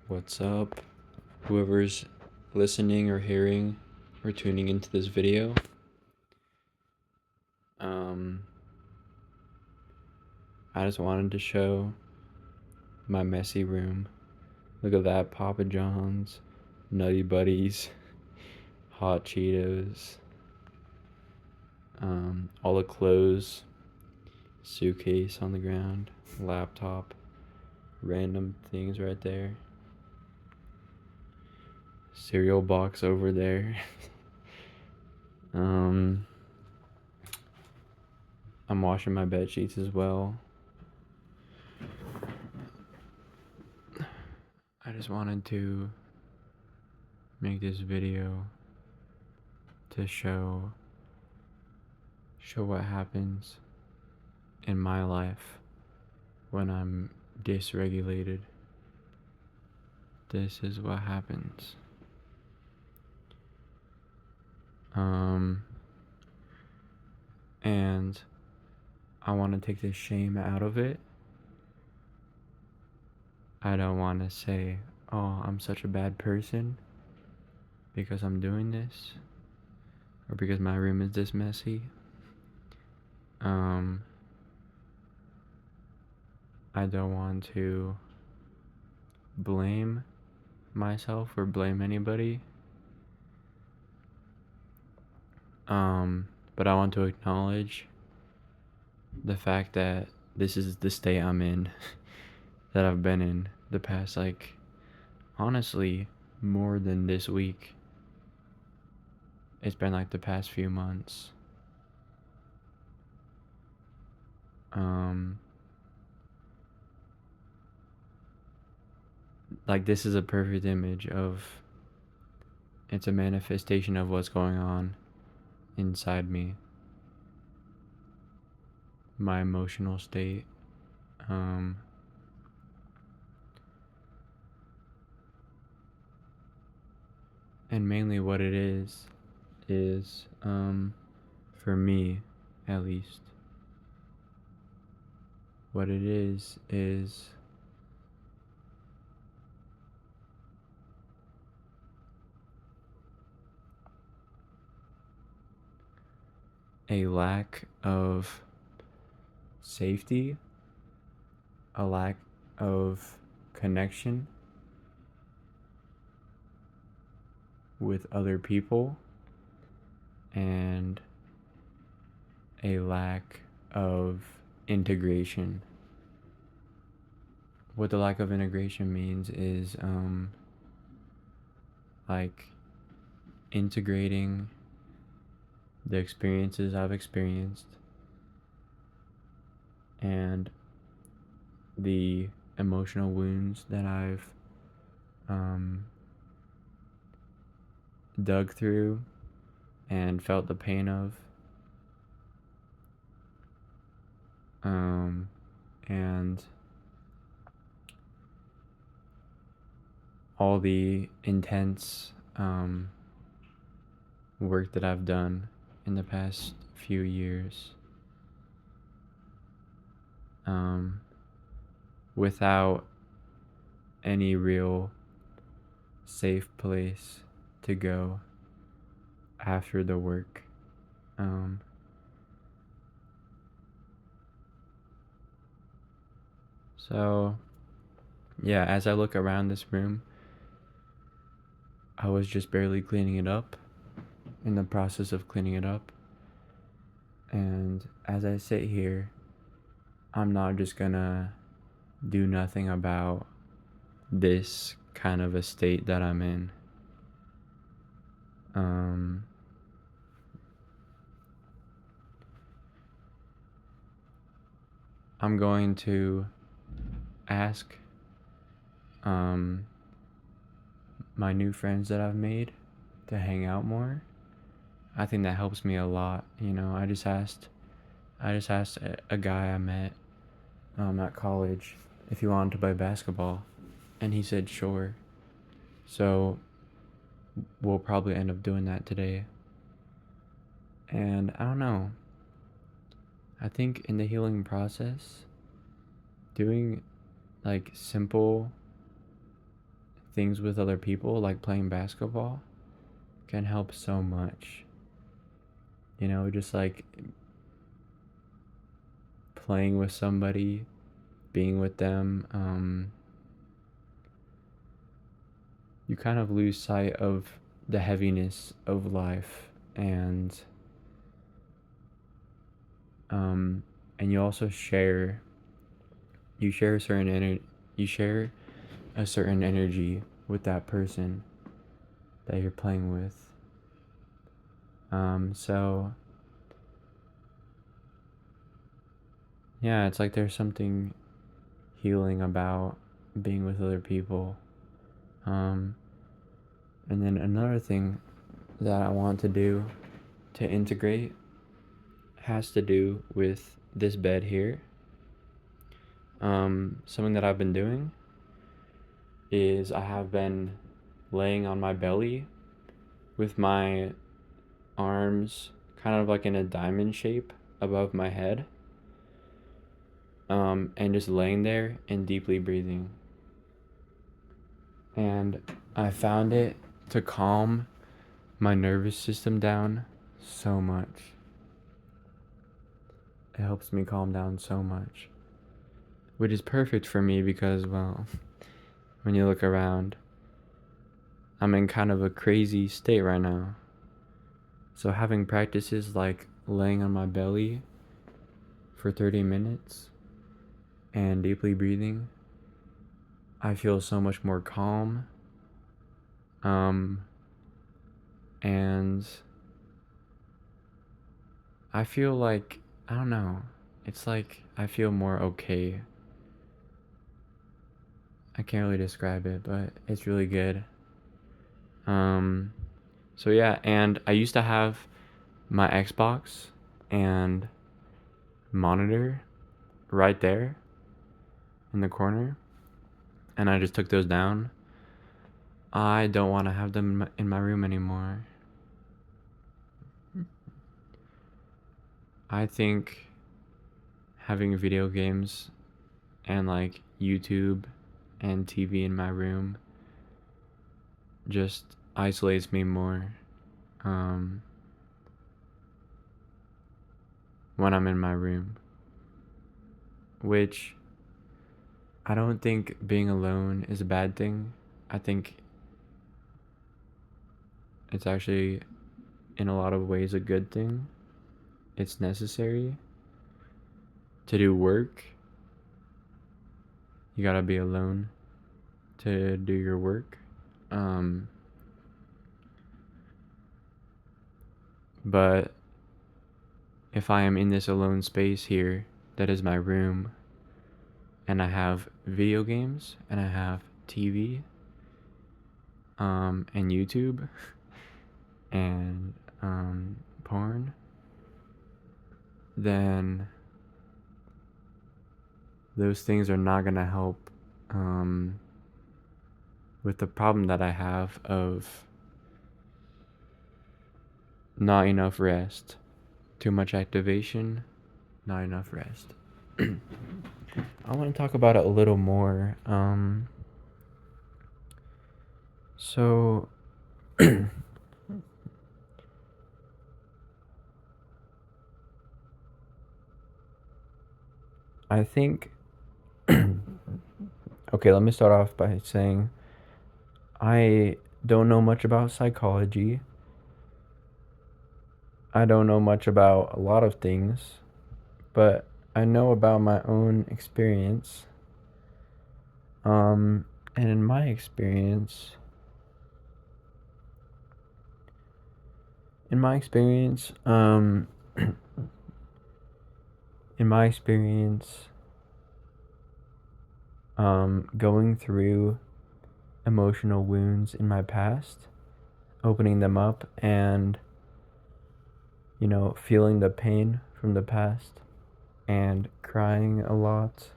What's up, whoever's listening or hearing or tuning into this video? Um, I just wanted to show my messy room. Look at that, Papa John's, Nutty Buddies, Hot Cheetos, all the clothes, suitcase on the ground, laptop, random things right there, cereal box over there. um, I'm washing my bed sheets as well. I just wanted to make this video to show what happens in my life when I'm dysregulated. This is what happens. And I want to take the shame out of it. I don't want to say, oh, I'm such a bad person because I'm doing this, or because my room is this messy. I don't want to blame myself or blame anybody. But I want to acknowledge the fact that this is the state I'm in, that I've been in the past, honestly, more than this week. It's been the past few months. This is a perfect image of, it's a manifestation of what's going on inside me, my emotional state. And mainly what it is, for me, at least, what it is a lack of safety, a lack of connection with other people, and a lack of integration. What the lack of integration means is integrating the experiences I've experienced and the emotional wounds that I've dug through and felt the pain of, and all the intense work that I've done in the past few years, without any real safe place to go after the work. So yeah, as I look around this room, I was just barely cleaning it up, in the process of cleaning it up. And as I sit here, I'm not just gonna do nothing about this kind of a state that I'm in. I'm going to ask my new friends that I've made to hang out more. I think that helps me a lot. I just asked a guy I met at college if he wanted to play basketball, and he said sure. So we'll probably end up doing that today. And I don't know, I think in the healing process, doing simple things with other people, like playing basketball, can help so much. You know, just like playing with somebody, being with them, you kind of lose sight of the heaviness of life, um, and you also share a certain you share a certain energy with that person that you're playing with. So yeah, it's like there's something healing about being with other people. Um, and then another thing that I want to do to integrate has to do with this bed here. Something that I've been doing is I have been laying on my belly with my arms kind of like in a diamond shape above my head, and just laying there and deeply breathing. And I found it to calm my nervous system down so much. It helps me calm down so much, which is perfect for me because, well, when you look around, I'm in kind of a crazy state right now. So having practices like laying on my belly for 30 minutes and deeply breathing, I feel so much more calm. And I feel like, I don't know, it's like I feel more okay. I can't really describe it, but it's really good. So yeah, and I used to have my Xbox and monitor right there in the corner, and I just took those down. I don't want to have them in my room anymore. I think having video games and like YouTube and TV in my room just isolates me more, when I'm in my room, which I don't think being alone is a bad thing. I think it's actually, in a lot of ways, a good thing. It's necessary to do work. You gotta be alone to do your work. But if I am in this alone space here, that is my room, and I have video games, and I have TV, and YouTube, and porn, then those things are not gonna help with the problem that I have of not enough rest, too much activation, not enough rest. I want to talk about it a little more. So I think, okay, let me start off by saying I don't know much about psychology. I don't know much about a lot of things, but I know about my own experience. And in my experience, in my experience, um, in my experience, going through emotional wounds in my past, opening them up, and feeling the pain from the past, and crying a lot,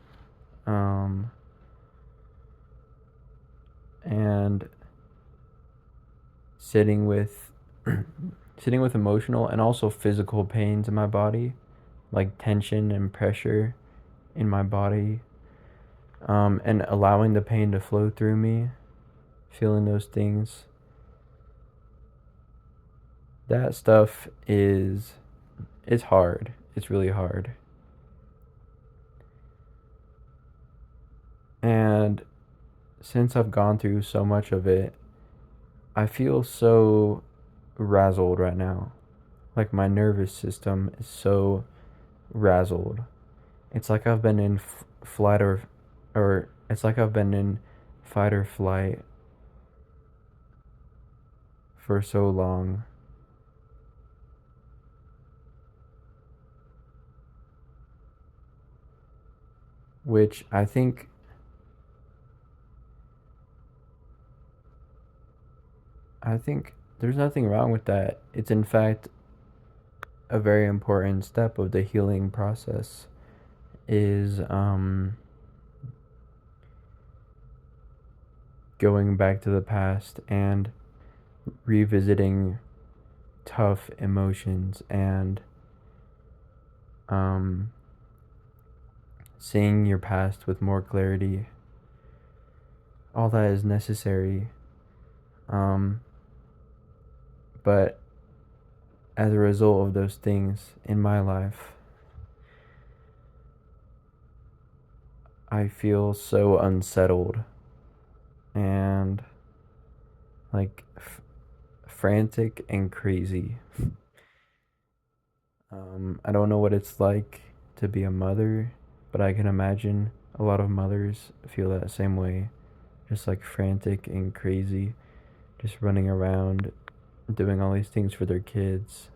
and sitting with sitting with emotional and also physical pains in my body, like tension and pressure in my body, and allowing the pain to flow through me, feeling those things. That stuff is it's hard. It's really hard. And since I've gone through so much of it, I feel so razzled right now. Like my nervous system is so razzled. It's like I've been in flight or it's like I've been in fight or flight for so long. Which I think there's nothing wrong with that. It's in fact a very important step of the healing process is going back to the past and revisiting tough emotions and um, seeing your past with more clarity. All that is necessary. Um, but as a result of those things in my life, I feel so unsettled and like frantic and crazy. I don't know what it's like to be a mother, but I can imagine a lot of mothers feel that same way. Just like frantic and crazy, just running around doing all these things for their kids.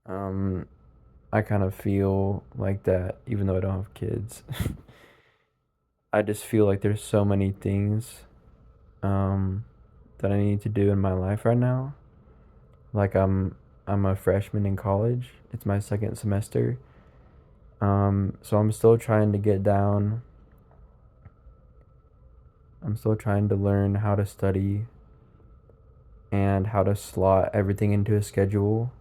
um, I kind of feel like that even though I don't have kids. I just feel like there's so many things um, that I need to do in my life right now. Like I'm a freshman in college. It's my second semester. So I'm still trying to get down. I'm still trying to learn how to study and how to slot everything into a schedule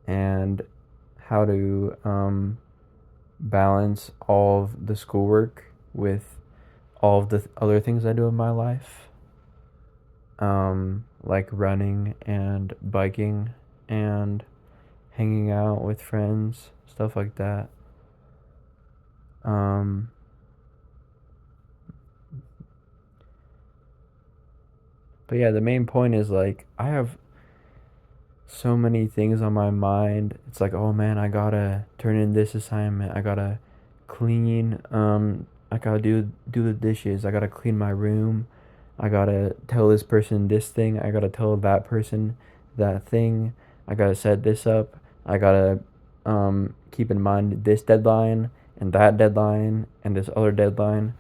and how to balance all of the schoolwork with all of the other things I do in my life, like running and biking and hanging out with friends, stuff like that. Um, but yeah, the main point is like I have so many things on my mind. It's like, oh man, I gotta turn in this assignment. I gotta clean. I gotta do the dishes. I gotta clean my room. I gotta tell this person this thing. I gotta tell that person that thing. I gotta set this up. I gotta keep in mind this deadline and that deadline and this other deadline.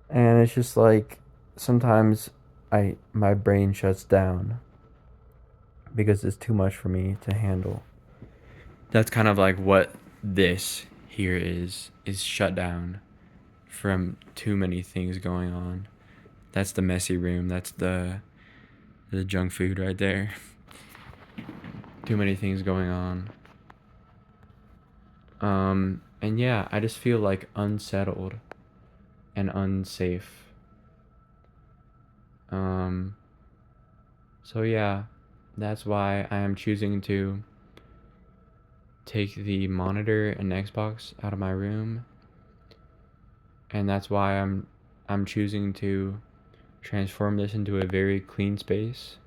And it's just like sometimes I my brain shuts down because it's too much for me to handle. That's kind of like what this here is shut down from too many things going on. That's the messy room. That's the junk food right there. Too many things going on. And yeah, I just feel like unsettled and unsafe. Um so yeah, that's why I am choosing to take the monitor and Xbox out of my room, and that's why I'm choosing to transform this into a very clean space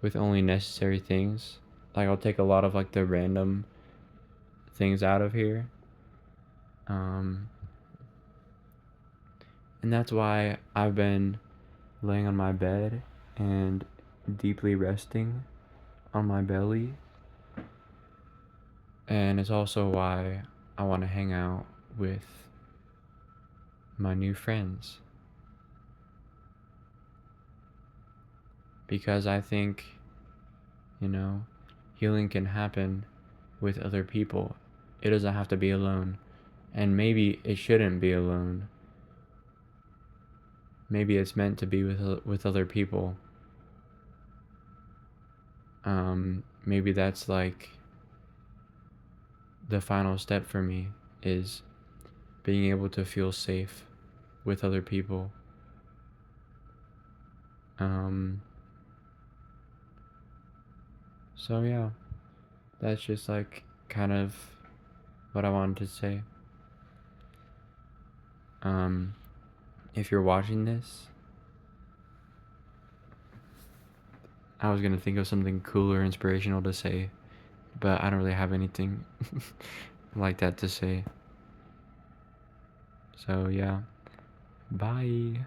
with only necessary things. Like I'll take a lot of like the random things out of here. Um and that's why I've been laying on my bed and deeply resting on my belly. And it's also why I want to hang out with my new friends. Because I think, you know, healing can happen with other people. It doesn't have to be alone. And maybe it shouldn't be alone. Maybe it's meant to be with other people. Maybe that's like the final step for me is being able to feel safe with other people Um, so yeah, that's just like kind of what I wanted to say. Um, if you're watching this, I was gonna think of something cool or inspirational to say, but I don't really have anything like that to say. So yeah, bye.